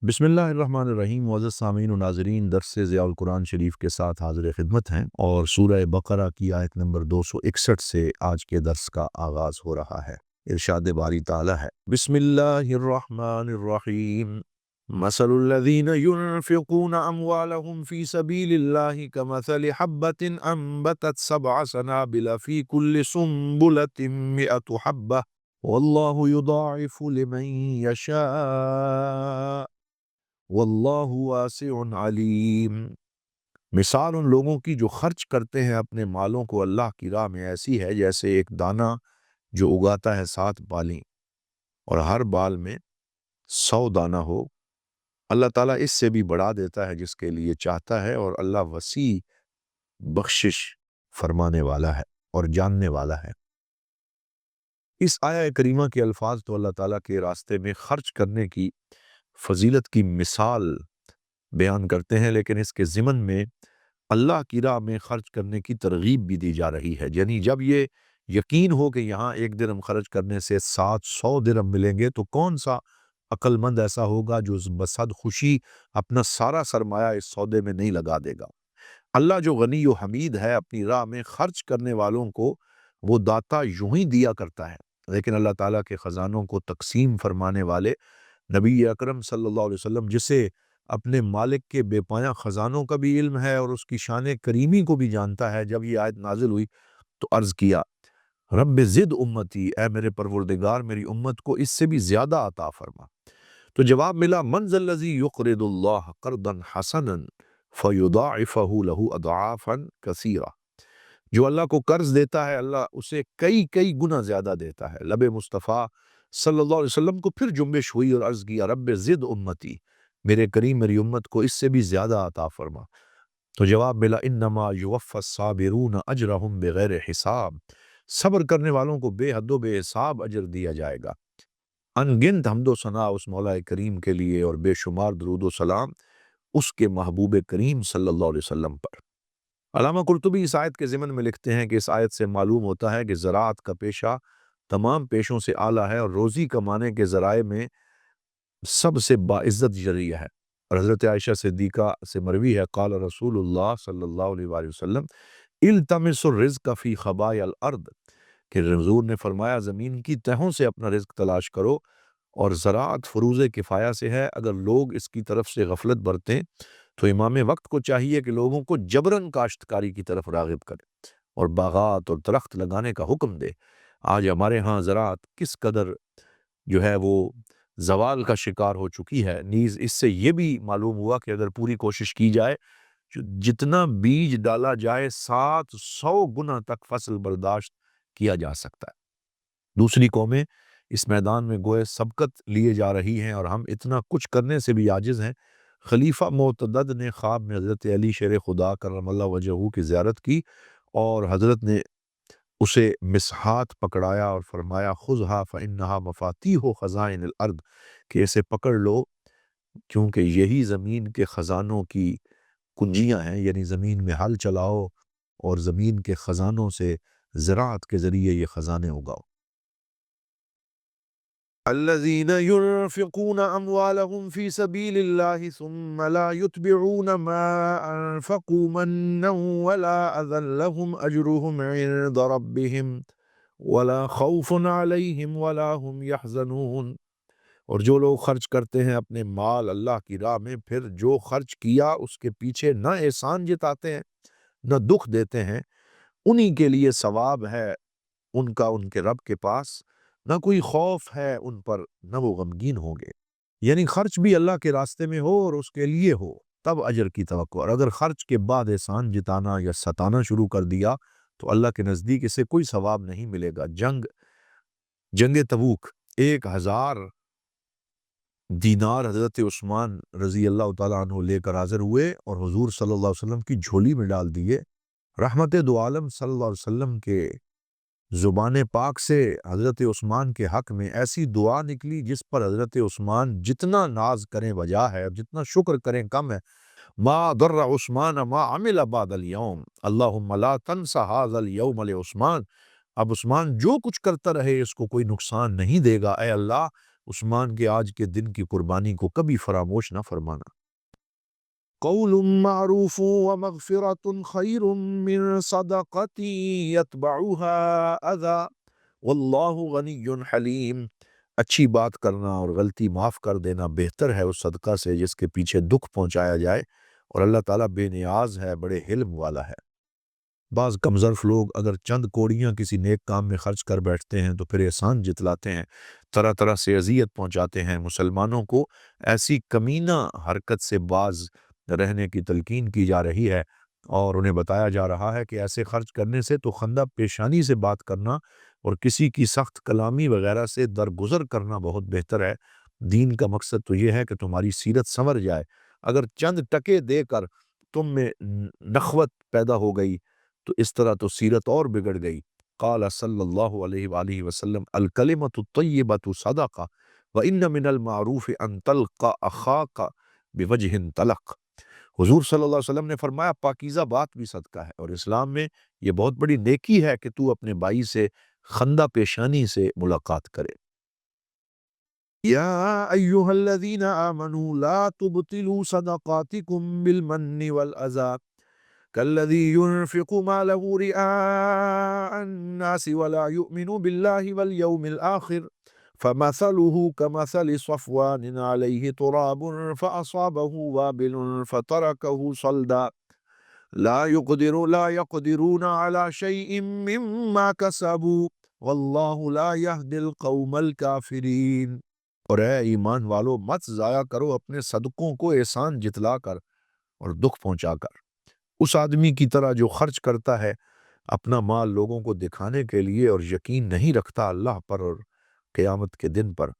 بسم اللہ الرحمن الرحیم۔ معزز سامعین و ناظرین، درس ضیاء القرآن شریف کے ساتھ حاضر خدمت ہیں اور سورہ بقرہ کی آیت نمبر 261 سے آج کے درس کا آغاز ہو رہا ہے۔ ارشاد باری تعالی ہے، بسم اللہ الرحمن الرحیم، مثل الذین ينفقون اموالهم في سبيل الله كمثل حبة انبتت 7 سنابل في كل سنبلة 100 حبة واللہ یضاعف لمن یشاء واللہ واسع علیم۔ مثال ان لوگوں کی جو خرچ کرتے ہیں اپنے مالوں کو اللہ کی راہ میں ایسی ہے جیسے ایک دانہ جو اگاتا ہے 7 بالیں اور ہر بال میں 100 دانہ ہو۔ اللہ تعالیٰ اس سے بھی بڑھا دیتا ہے جس کے لیے چاہتا ہے، اور اللہ وسیع بخشش فرمانے والا ہے اور جاننے والا ہے۔ اس آیہ کریمہ کے الفاظ تو اللہ تعالیٰ کے راستے میں خرچ کرنے کی فضیلت کی مثال بیان کرتے ہیں، لیکن اس کے ضمن میں اللہ کی راہ میں خرچ کرنے کی ترغیب بھی دی جا رہی ہے۔ یعنی جب یہ یقین ہو کہ یہاں 1 درہم خرچ کرنے سے 700 درہم ملیں گے، تو کون سا عقل مند ایسا ہوگا جو بصد خوشی اپنا سارا سرمایہ اس سودے میں نہیں لگا دے گا۔ اللہ جو غنی و حمید ہے، اپنی راہ میں خرچ کرنے والوں کو وہ داتا یوں ہی دیا کرتا ہے، لیکن اللہ تعالیٰ کے خزانوں کو تقسیم فرمانے والے نبی اکرم صلی اللہ علیہ وسلم، جسے اپنے مالک کے بے پایاں خزانوں کا بھی علم ہے اور اس کی شان کریمی کو بھی جانتا ہے، جب یہ آیت نازل ہوئی تو عرض کیا، رب زد امتی، اے میرے پروردگار میری امت کو اس سے بھی زیادہ عطا فرما۔ تو جواب ملا، من ذا الذی یقرض اللہ قرضا حسنا فیضاعفہ لہ اضعافا کثیرہ، جو اللہ کو قرض دیتا ہے اللہ اسے کئی گنا زیادہ دیتا ہے۔ لب مصطفیٰ صلی اللہ علیہ وسلم کو پھر جنبش ہوئی اور عرض کیا، رب زد امتی، میرے کریم میری امت کو اس سے بھی زیادہ عطا فرما۔ تو جواب ملا، انما یوفی الصابرون اجرہم بغیر حساب، صبر کرنے والوں کو بے حد و بے حساب اجر دیا جائے گا۔ ان گنت حمد و ثنا اس مولا کریم کے لیے اور بے شمار درود و سلام اس کے محبوب کریم صلی اللہ علیہ وسلم پر۔ علامہ قرطبی اس آیت کے ضمن میں لکھتے ہیں کہ اس آیت سے معلوم ہوتا ہے کہ زراعت کا پیشہ تمام پیشوں سے اعلیٰ ہے اور روزی کمانے کے ذرائع میں سب سے باعزت ذریعہ ہے۔ اور حضرت عائشہ صدیقہ سے مروی ہے، قال رسول اللہ صلی اللہ علیہ وآلہ وسلم التمسوا الرزق فی خبایا الارض، کہ حضور نے فرمایا زمین کی تہوں سے اپنا رزق تلاش کرو، اور زراعت فروض کفایہ سے ہے۔ اگر لوگ اس کی طرف سے غفلت برتیں تو امام وقت کو چاہیے کہ لوگوں کو جبراً کاشتکاری کی طرف راغب کرے اور باغات اور درخت لگانے کا حکم دے۔ آج ہمارے ہاں زراعت کس قدر جو ہے وہ زوال کا شکار ہو چکی ہے۔ نیز اس سے یہ بھی معلوم ہوا کہ اگر پوری کوشش کی جائے، جتنا بیج ڈالا جائے 700 گنا تک فصل برداشت کیا جا سکتا ہے۔ دوسری قومیں اس میدان میں گوئے سبقت لیے جا رہی ہیں اور ہم اتنا کچھ کرنے سے بھی عاجز ہیں۔ خلیفہ معتدد نے خواب میں حضرت علی شیر خدا کرم اللہ وجہہ کی زیارت کی، اور حضرت نے اسے مسحات پکڑایا اور فرمایا، خذھا فانھا مفاتیح خزائن الارض، کہ اسے پکڑ لو کیونکہ یہی زمین کے خزانوں کی کنجیاں ہیں، یعنی زمین میں ہل چلاؤ اور زمین کے خزانوں سے زراعت کے ذریعے یہ خزانے اگاؤ۔ الذين ينفقون أموالهم في سبيل الله ثم لا يتبعون ما أنفقوا منا ولا أذى لهم أجرهم عند ربهم ولا خوف عليهم ولا هم يحزنون۔ اور جو لوگ خرچ کرتے ہیں اپنے مال اللہ کی راہ میں، پھر جو خرچ کیا اس کے پیچھے نہ احسان جتاتے ہیں نہ دکھ دیتے ہیں، انہی کے لیے ثواب ہے ان کا ان کے رب کے پاس، نہ کوئی خوف ہے ان پر، نہ وہ غمگین ہوں گے۔ یعنی خرچ بھی اللہ کے راستے میں ہو اور اس کے لیے ہو تب اجر کی توقع، اور اگر خرچ کے بعد احسان جتانا یا ستانا شروع کر دیا تو اللہ کے نزدیک اسے کوئی ثواب نہیں ملے گا۔ جنگ تبوک 1000 دینار حضرت عثمان رضی اللہ تعالیٰ عنہ لے کر حاضر ہوئے اور حضور صلی اللہ علیہ وسلم کی جھولی میں ڈال دیے۔ رحمت دو عالم صلی اللہ علیہ وسلم کے زبان پاک سے حضرت عثمان کے حق میں ایسی دعا نکلی جس پر حضرت عثمان جتنا ناز کریں بجا ہے، جتنا شکر کریں کم ہے۔ ما ضر عثمان ما عمل بعد اليوم اللہم لا تنس هذا اليوم لعثمان، اب عثمان جو کچھ کرتا رہے اس کو کوئی نقصان نہیں دے گا، اے اللہ عثمان کے آج کے دن کی قربانی کو کبھی فراموش نہ فرمانا۔ قول معروف ومغفرۃ خیر من صدقۃ یتبعها اذی واللہ غنی حلیم۔ اچھی بات کرنا اور غلطی معاف کر دینا بہتر ہے اس صدقہ سے جس کے پیچھے دکھ پہنچایا جائے، اور اللہ تعالیٰ بے نیاز ہے، بڑے حلم والا ہے۔ بعض کمظرف لوگ اگر چند کوڑیاں کسی نیک کام میں خرچ کر بیٹھتے ہیں تو پھر احسان جتلاتے ہیں، طرح طرح سے اذیت پہنچاتے ہیں۔ مسلمانوں کو ایسی کمینہ حرکت سے باز رہنے کی تلقین کی جا رہی ہے، اور انہیں بتایا جا رہا ہے کہ ایسے خرچ کرنے سے تو خندہ پیشانی سے بات کرنا اور کسی کی سخت کلامی وغیرہ سے درگزر کرنا بہت بہتر ہے۔ دین کا مقصد تو یہ ہے کہ تمہاری سیرت سنور جائے۔ اگر چند ٹکے دے کر تم میں نخوت پیدا ہو گئی تو اس طرح تو سیرت اور بگڑ گئی۔ قال صلی اللہ علیہ وآلہ وسلم الکلمۃ الطیبۃ صدقہ وان من المعروف ان تلقى اخاک بوجہ طلق۔ حضور صلی اللہ علیہ وسلم نے فرمایا پاکیزہ بات بھی صدقہ ہے، اور اسلام میں یہ بہت بڑی نیکی ہے کہ تو اپنے بھائی سے خندہ پیشانی سے ملاقات کرے۔ یا ایہا الذین آمنوا لا تبطلوا صدقاتکم بالمن والأذى كالذي ينفق ماله رئاء الناس ولا يؤمن بالله واليوم الآخر فمثله كمثل صفوان عليه تراب فأصابه وابل فتركه صلدا لا يقدرون على شيء مما كسبوا والله لا يهدي القوم الكافرين۔ اور اے ایمان والو، مت ضائع کرو اپنے صدقوں کو احسان جتلا کر اور دکھ پہنچا کر، اس آدمی کی طرح جو خرچ کرتا ہے اپنا مال لوگوں کو دکھانے کے لیے اور یقین نہیں رکھتا اللہ پر اور قیامت کے دن پر۔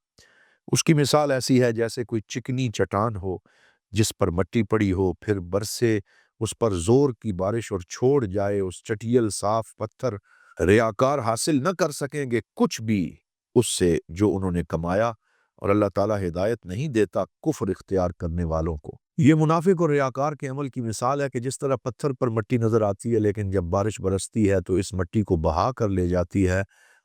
اس کی مثال ایسی ہے جیسے کوئی چکنی چٹان ہو جس پر مٹی پڑی ہو، پھر برسے اس پر زور کی بارش اور چھوڑ جائے اس چٹیل صاف پتھر۔ ریاکار حاصل نہ کر سکیں گے کچھ بھی اس سے جو انہوں نے کمایا، اور اللہ تعالیٰ ہدایت نہیں دیتا کفر اختیار کرنے والوں کو۔ یہ منافق اور ریاکار کے عمل کی مثال ہے کہ جس طرح پتھر پر مٹی نظر آتی ہے لیکن جب بارش برستی ہے تو اس مٹی کو بہا کر لے جاتی ہے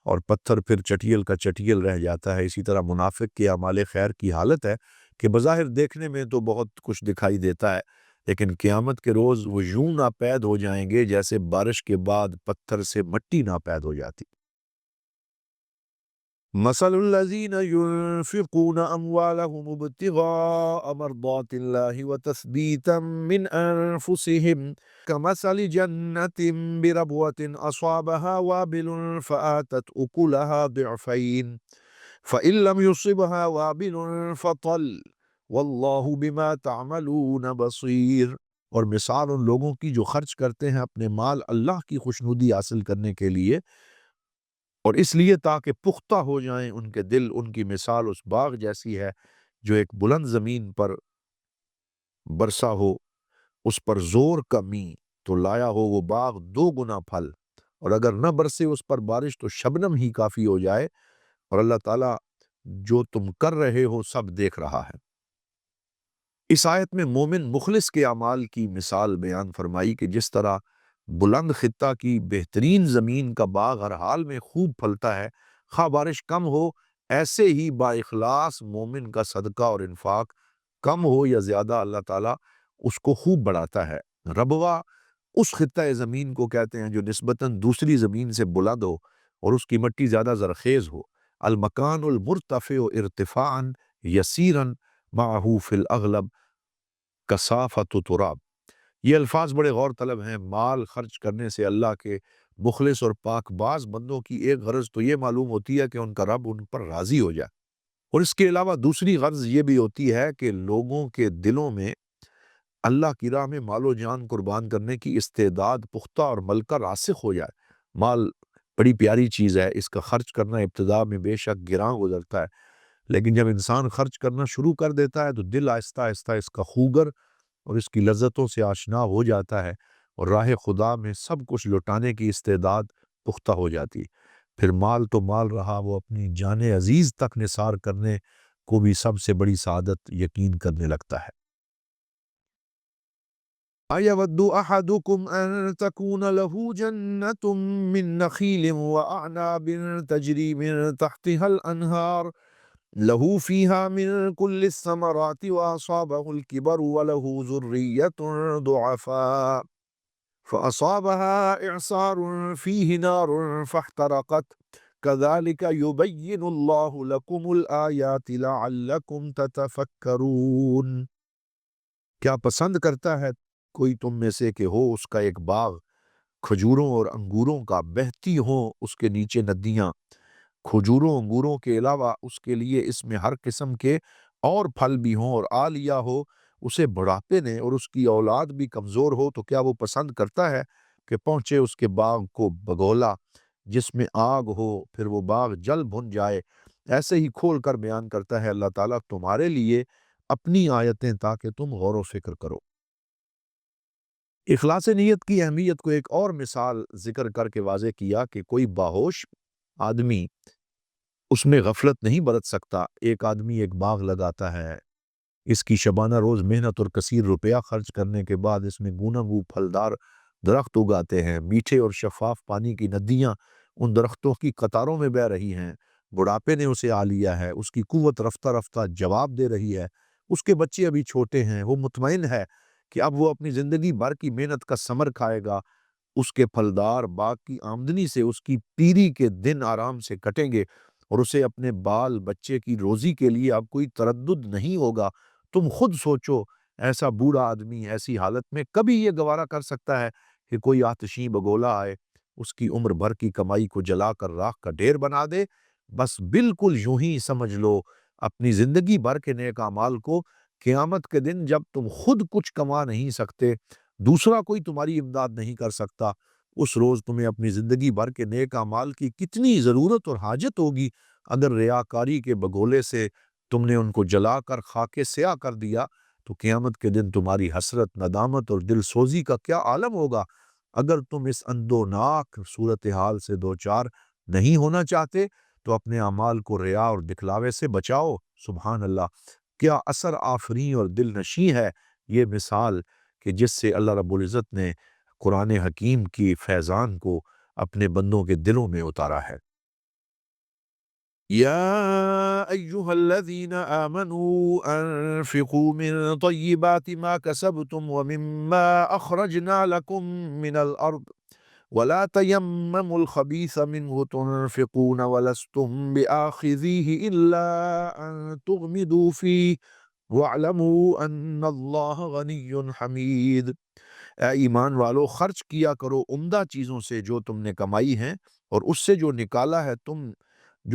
اور پتھر پھر چٹیل کا چٹیل رہ جاتا ہے، اسی طرح منافق کے اعمال خیر کی حالت ہے کہ بظاہر دیکھنے میں تو بہت کچھ دکھائی دیتا ہے لیکن قیامت کے روز وہ یوں ناپید ہو جائیں گے جیسے بارش کے بعد پتھر سے مٹی ناپید ہو جاتی۔ مثل الذين ينفقون أموالهم ابتغاء مرضات الله وتثبيتا من أنفسهم كمثل جنة بربوة أصابها وابل فآتت أكلها ضعفين فإن لم يصبها وابل فطل والله بما تعملون بصير۔ اور مثال ان لوگوں کی جو خرچ کرتے ہیں اپنے مال اللہ کی خوشنودی حاصل کرنے کے لیے اور اس لیے تاکہ پختہ ہو جائیں ان کے دل، ان کی مثال اس باغ جیسی ہے جو ایک بلند زمین پر برسا ہو، اس پر زور کا می تو لایا ہو وہ باغ 2 گنا پھل، اور اگر نہ برسے اس پر بارش تو شبنم ہی کافی ہو جائے، اور اللہ تعالیٰ جو تم کر رہے ہو سب دیکھ رہا ہے۔ اس آیت میں مومن مخلص کے اعمال کی مثال بیان فرمائی کہ جس طرح بلند خطہ کی بہترین زمین کا باغ ہر حال میں خوب پھلتا ہے، خواہ بارش کم ہو، ایسے ہی با اخلاص مومن کا صدقہ اور انفاق کم ہو یا زیادہ اللہ تعالیٰ اس کو خوب بڑھاتا ہے۔ ربوہ اس خطہ زمین کو کہتے ہیں جو نسبتاً دوسری زمین سے بلند ہو اور اس کی مٹی زیادہ زرخیز ہو۔ المکان المرتفع ارتفاعا یسیرا معه فی الاغلب کثافۃ تراب۔ یہ الفاظ بڑے غور طلب ہیں۔ مال خرچ کرنے سے اللہ کے مخلص اور پاک باز بندوں کی ایک غرض تو یہ معلوم ہوتی ہے کہ ان کا رب ان پر راضی ہو جائے، اور اس کے علاوہ دوسری غرض یہ بھی ہوتی ہے کہ لوگوں کے دلوں میں اللہ کی راہ میں مال و جان قربان کرنے کی استعداد پختہ اور ملکہ راسخ ہو جائے۔ مال بڑی پیاری چیز ہے، اس کا خرچ کرنا ابتدا میں بے شک گراں گزرتا ہے، لیکن جب انسان خرچ کرنا شروع کر دیتا ہے تو دل آہستہ آہستہ اس کا خوگر اور اس کی لذتوں سے آشنا ہو جاتا ہے، اور راہ خدا میں سب کچھ لٹانے کی استعداد پختہ ہو جاتی ہے۔ پھر مال تو مال رہا، وہ اپنی جان عزیز تک نثار کرنے کو بھی سب سے بڑی سعادت یقین کرنے لگتا ہے۔ أَيَوَدُّ أَحَدُكُمْ أَن تَكُونَ لَهُ جَنَّةٌ مِّن نَخِيلٍ وَأَعْنَابٍ تَجْرِي مِن تَحْتِهَا الْأَنْهَارُ لہو فیہا من کل الثمرات واصابہ الکبر ولہ ذریۃ ضعفاء فأصابها إعصار فيه نار فاحترقت كذلك يبين الله لكم الآيات لعلكم تتفكرون۔ کیا پسند کرتا ہے کوئی تم میں سے کہ ہو اس کا ایک باغ کھجوروں اور انگوروں کا، بہتی ہوں اس کے نیچے ندیاں، کھجوروں انگوروں کے علاوہ اس کے لیے اس میں ہر قسم کے اور پھل بھی ہوں، اور آ لیا ہو اسے بڑھاپے نے اور اس کی اولاد بھی کمزور ہو، تو کیا وہ پسند کرتا ہے کہ پہنچے اس کے باغ کو بگولا جس میں آگ ہو، پھر وہ باغ جل بھن جائے؟ ایسے ہی کھول کر بیان کرتا ہے اللہ تعالیٰ تمہارے لیے اپنی آیتیں تاکہ تم غور و فکر کرو۔ اخلاص نیت کی اہمیت کو ایک اور مثال ذکر کر کے واضح کیا کہ کوئی باہوش آدمی اس میں غفلت نہیں برت سکتا۔ ایک آدمی ایک باغ لگاتا ہے، اس کی شبانہ روز محنت اور کثیر روپیہ خرچ کرنے کے بعد اس میں گوناگوں پھلدار درخت اگاتے ہیں، میٹھے اور شفاف پانی کی ندیاں ان درختوں کی قطاروں میں بہہ رہی ہیں، بڑھاپے نے اسے آ لیا ہے، اس کی قوت رفتہ رفتہ جواب دے رہی ہے، اس کے بچے ابھی چھوٹے ہیں، وہ مطمئن ہے کہ اب وہ اپنی زندگی بھر کی محنت کا ثمر کھائے گا، اس کے پھلدار باغ کی آمدنی سے اس کی پیری کے دن آرام سے کٹیں گے، اور اسے اپنے بال بچے کی روزی کے لیے اب کوئی تردد نہیں ہوگا۔ تم خود سوچو، ایسا بوڑھا آدمی ایسی حالت میں کبھی یہ گوارا کر سکتا ہے کہ کوئی آتشیں بگولا آئے، اس کی عمر بھر کی کمائی کو جلا کر راکھ کا ڈھیر بنا دے؟ بس بالکل یوں ہی سمجھ لو اپنی زندگی بھر کے نیک اعمال کو، قیامت کے دن جب تم خود کچھ کما نہیں سکتے، دوسرا کوئی تمہاری امداد نہیں کر سکتا، اس روز تمہیں اپنی زندگی بھر کے نیک اعمال کی کتنی ضرورت اور حاجت ہوگی۔ اگر ریاکاری کے بگولے سے تم نے ان کو جلا کر خاکے سیاہ کر دیا تو قیامت کے دن تمہاری حسرت، ندامت اور دل سوزی کا کیا عالم ہوگا۔ اگر تم اس اندوناک صورتحال سے دوچار نہیں ہونا چاہتے تو اپنے اعمال کو ریا اور دکھلاوے سے بچاؤ۔ سبحان اللہ، کیا اثر آفریں اور دل نشیں ہے یہ مثال کہ جس سے اللہ رب العزت نے قرآن حکیم کی فیضان کو اپنے بندوں کے دلوں میں اتارا ہے۔ يا أيها الذين آمنوا أنفقوا من طيبات ما كسبتم ومما أخرجنا لكم من الأرض ولا تيمموا الخبيث منه تنفقون ولستم بآخذيه إلا أن تغمضوا فيه واعلموا أن الله غني حميد۔ اے ایمان والو، خرچ کیا کرو عمدہ چیزوں سے جو تم نے کمائی ہیں، اور اس سے جو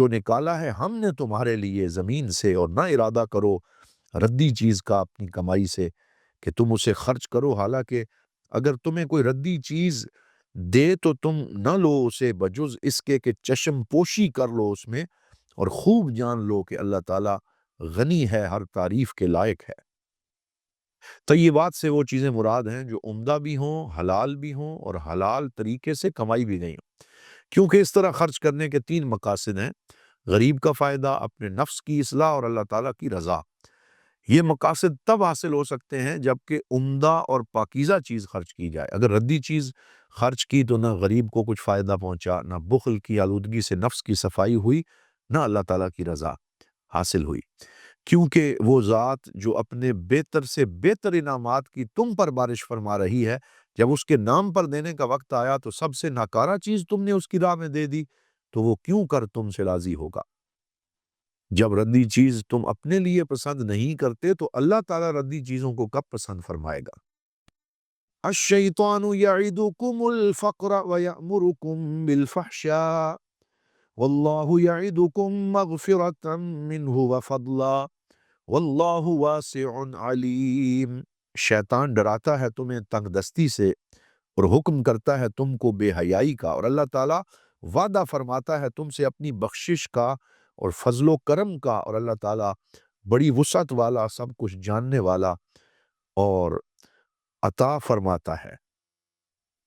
نکالا ہے ہم نے تمہارے لیے زمین سے، اور نہ ارادہ کرو ردی چیز کا اپنی کمائی سے کہ تم اسے خرچ کرو، حالانکہ اگر تمہیں کوئی ردی چیز دے تو تم نہ لو اسے بجز اس کے کہ چشم پوشی کر لو اس میں، اور خوب جان لو کہ اللہ تعالیٰ غنی ہے، ہر تعریف کے لائق ہے۔ طیبات سے وہ چیزیں مراد ہیں جو عمدہ بھی ہوں، حلال بھی ہوں، اور حلال طریقے سے کمائی بھی گئی ہوں، کیونکہ اس طرح خرچ کرنے کے تین مقاصد ہیں: غریب کا فائدہ، اپنے نفس کی اصلاح، اور اللہ تعالیٰ کی رضا۔ یہ مقاصد تب حاصل ہو سکتے ہیں جبکہ عمدہ اور پاکیزہ چیز خرچ کی جائے۔ اگر ردی چیز خرچ کی تو نہ غریب کو کچھ فائدہ پہنچا، نہ بخل کی آلودگی سے نفس کی صفائی ہوئی، نہ اللہ تعالیٰ کی رضا حاصل ہوئی، کیونکہ وہ ذات جو اپنے بہتر سے بہتر انعامات کی تم پر بارش فرما رہی ہے، جب اس کے نام پر دینے کا وقت آیا تو سب سے ناکارہ چیز تم نے اس کی راہ میں دے دی، تو وہ کیوں کر تم سے راضی ہوگا؟ جب ردی چیز تم اپنے لیے پسند نہیں کرتے تو اللہ تعالیٰ ردی چیزوں کو کب پسند فرمائے گا؟ الشیطان یعدکم الفقر ویأمرکم بالفحشاء واللہ یعدکم مغفرۃ منہ وفضلا واللہ واسع علیم۔ شیطان ڈراتا ہے تمہیں تنگ دستی سے اور حکم کرتا ہے تم کو بے حیائی کا، اور اللہ تعالیٰ وعدہ فرماتا ہے تم سے اپنی بخشش کا اور فضل و کرم کا، اور اللہ تعالیٰ بڑی وسعت والا، سب کچھ جاننے والا اور عطا فرماتا ہے۔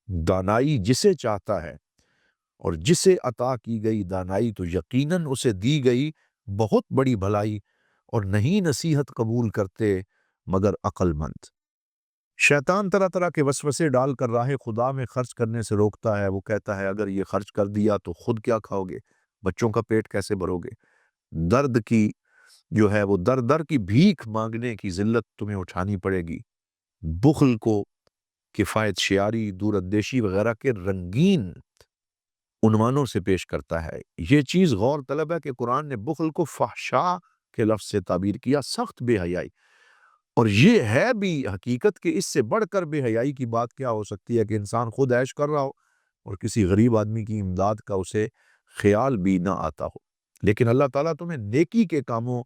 دانائی جسے چاہتا ہے، اور جسے عطا کی گئی دانائی تو یقیناً اسے دی گئی بہت بڑی بھلائی، اور نہیں نصیحت قبول کرتے مگر عقل مند۔ شیطان طرح طرح کے وسوسے ڈال کر راہ خدا میں خرچ کرنے سے روکتا ہے۔ وہ کہتا ہے اگر یہ خرچ کر دیا تو خود کیا کھاؤ گے، بچوں کا پیٹ کیسے بھرو گے، درد کی جو ہے وہ در در کی بھیک مانگنے کی ذلت تمہیں اٹھانی پڑے گی، بخل کو کفایت شیاری، دور اندیشی وغیرہ کے رنگین عنوانوں سے پیش کرتا ہے۔ یہ چیز غور طلب ہے کہ قرآن نے بخل کو فحشا کے لفظ سے تعبیر کیا، سخت بے حیائی، اور یہ ہے بھی حقیقت کہ اس سے بڑھ کر بے حیائی کی بات کیا ہو سکتی ہے کہ انسان خود عیش کر رہا ہو اور کسی غریب آدمی کی امداد کا اسے خیال بھی نہ آتا ہو۔ لیکن اللہ تعالیٰ تمہیں نیکی کے کاموں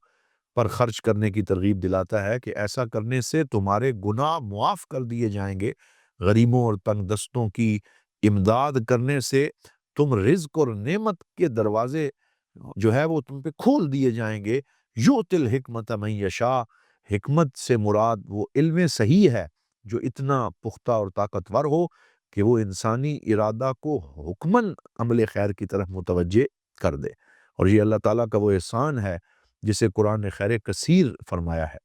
پر خرچ کرنے کی ترغیب دلاتا ہے کہ ایسا کرنے سے تمہارے گناہ معاف کر دیے جائیں گے، غریبوں اور تنگ دستوں کی امداد کرنے سے تم رزق اور نعمت کے دروازے جو ہے وہ تم پہ کھول دیے جائیں گے۔ یؤتی الحکمت من یشاء، حکمت سے مراد وہ علم صحیح ہے جو اتنا پختہ اور طاقتور ہو کہ وہ انسانی ارادہ کو حکمن عمل خیر کی طرف متوجہ کر دے، اور یہ اللہ تعالیٰ کا وہ احسان ہے جسے قرآن نے خیر کثیر فرمایا ہے،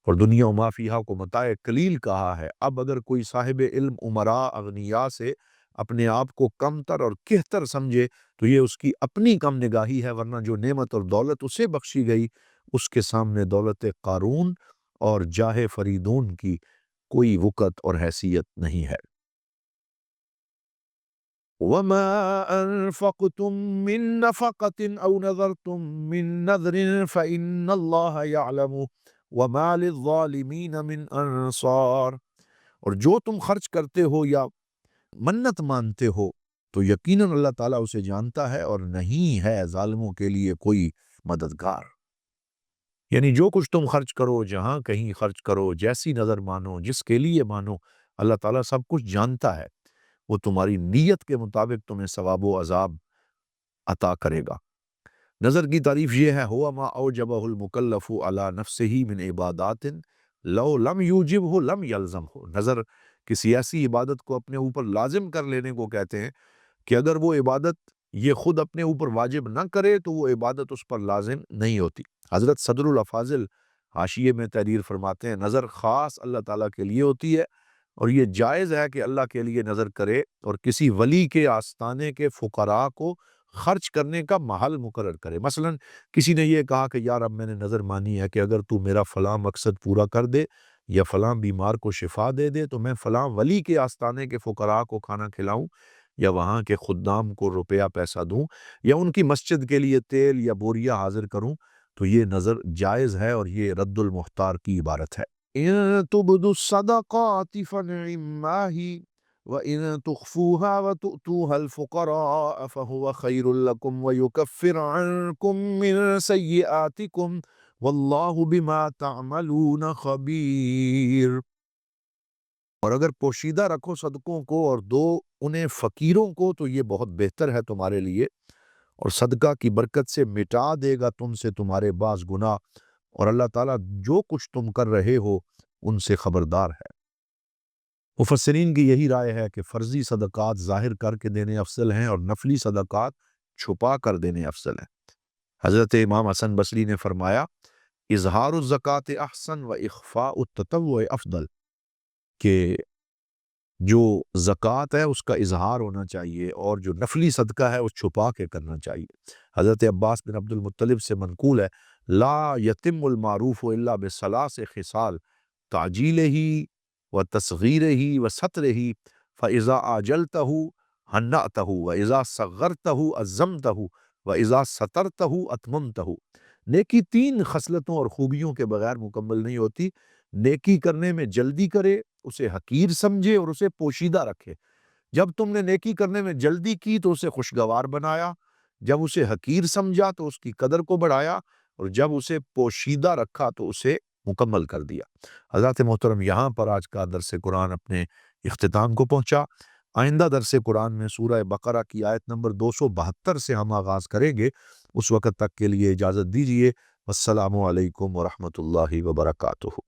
اور دنیا و ما فیہا کو متاع قلیل کہا ہے۔ اب اگر کوئی صاحب علم امراء اغنیاء سے اپنے آپ کو کمتر اور کہتر سمجھے تو یہ اس کی اپنی کم نگاہی ہے، ورنہ جو نعمت اور دولت اسے بخشی گئی اس کے سامنے دولت قارون اور جاہ فریدون کی کوئی وقت اور حیثیت نہیں ہے۔ وَمَا أَنفَقْتُم مِّن نَّفَقَةٍ أَوْ نَذَرْتُم مِّن نَّذْرٍ فَإِنَّ اللَّهَ يَعْلَمُ وَمَا لِلظَّالِمِينَ مِنْ أَنصَارٍ، اور جو تم خرچ کرتے ہو یا منت مانتے ہو تو یقیناً اللہ تعالیٰ اسے جانتا ہے، اور نہیں ہے ظالموں کے لیے کوئی مددگار۔ یعنی جو کچھ تم خرچ کرو، جہاں کہیں خرچ کرو، جیسی نظر مانو، جس کے لیے مانو، اللہ تعالیٰ سب کچھ جانتا ہے۔ وہ تمہاری نیت کے مطابق تمہیں ثواب و عذاب عطا کرے گا۔ نظر کی تعریف یہ ہے، ہوا ما اوجبہ المکلف علی نفسہ من عبادات لو لم یوجبہ لم یلزمہ۔ نظر کسی ایسی عبادت کو اپنے اوپر لازم کر لینے کو کہتے ہیں کہ اگر وہ عبادت یہ خود اپنے اوپر واجب نہ کرے تو وہ عبادت اس پر لازم نہیں ہوتی۔ حضرت صدر الافاضل حاشیے میں تحریر فرماتے ہیں، نظر خاص اللہ تعالیٰ کے لیے ہوتی ہے، اور یہ جائز ہے کہ اللہ کے لیے نظر کرے اور کسی ولی کے آستانے کے فقراء کو خرچ کرنے کا محل مقرر کرے۔ مثلا کسی نے یہ کہا کہ یار اب میں نے نظر مانی ہے کہ اگر تو میرا فلاں مقصد پورا کر دے یا فلاں بیمار کو شفا دے دے تو میں فلاں ولی کے آستانے کے فقراء کو کھانا کھلاؤں، یا وہاں کے خدام کو روپیہ پیسہ دوں، یا ان کی مسجد کے لیے تیل یا بوریا حاضر کروں، تو یہ نظر جائز ہے، اور یہ رد المختار کی عبارت ہے۔ ان تبدوا الصدقات فنعما هی وَإِن تُخْفُوهَا وَتُؤْتُوهَا الْفُقَرَاءَ فَهُوَ خَيْرٌ لَكُمْ وَيُكَفِّرْ عَنْكُمْ مِنْ سَيِّئَاتِكُمْ وَاللَّهُ بِمَا تَعْمَلُونَ خَبِيرٌ۔ اور اگر پوشیدہ رکھو صدقوں کو اور دو انہیں فقیروں کو تو یہ بہت بہتر ہے تمہارے لیے، اور صدقہ کی برکت سے مٹا دے گا تم سے تمہارے بعض گناہ، اور اللہ تعالیٰ جو کچھ تم کر رہے ہو ان سے خبردار ہے۔ مفسرین کی یہی رائے ہے کہ فرضی صدقات ظاہر کر کے دینے افضل ہیں، اور نفلی صدقات چھپا کر دینے افضل ہیں۔ حضرت امام حسن بصری نے فرمایا، اظہار الزکوٰۃ احسن و اخفاء التطوع افضل، کہ جو زکوٰۃ ہے اس کا اظہار ہونا چاہیے اور جو نفلی صدقہ ہے وہ چھپا کے کرنا چاہیے۔ حضرت عباس بن عبد المطلب سے منقول ہے، لا یتم المعروف الا بثلاث خصال تعجیلہ و تصغیرہ و سترہ فاذا عجلتہ ہنأتہ واذا صغرتہ عظمتہ واذا سترتہ اتممتہ۔ نیکی تین خصلتوں اور خوبیوں کے بغیر مکمل نہیں ہوتی۔ نیکی کرنے میں جلدی کرے، اسے حقیر سمجھے اور اسے پوشیدہ رکھے۔ جب تم نے نیکی کرنے میں جلدی کی تو اسے خوشگوار بنایا، جب اسے حقیر سمجھا تو اس کی قدر کو بڑھایا، اور جب اسے پوشیدہ رکھا تو اسے مکمل کر دیا۔ حضرات محترم، یہاں پر آج کا درس قرآن اپنے اختتام کو پہنچا۔ آئندہ درس قرآن میں سورہ بقرہ کی آیت نمبر 272 سے ہم آغاز کریں گے۔ اس وقت تک کے لیے اجازت دیجیے۔ السلام علیکم ورحمۃ اللہ وبرکاتہ۔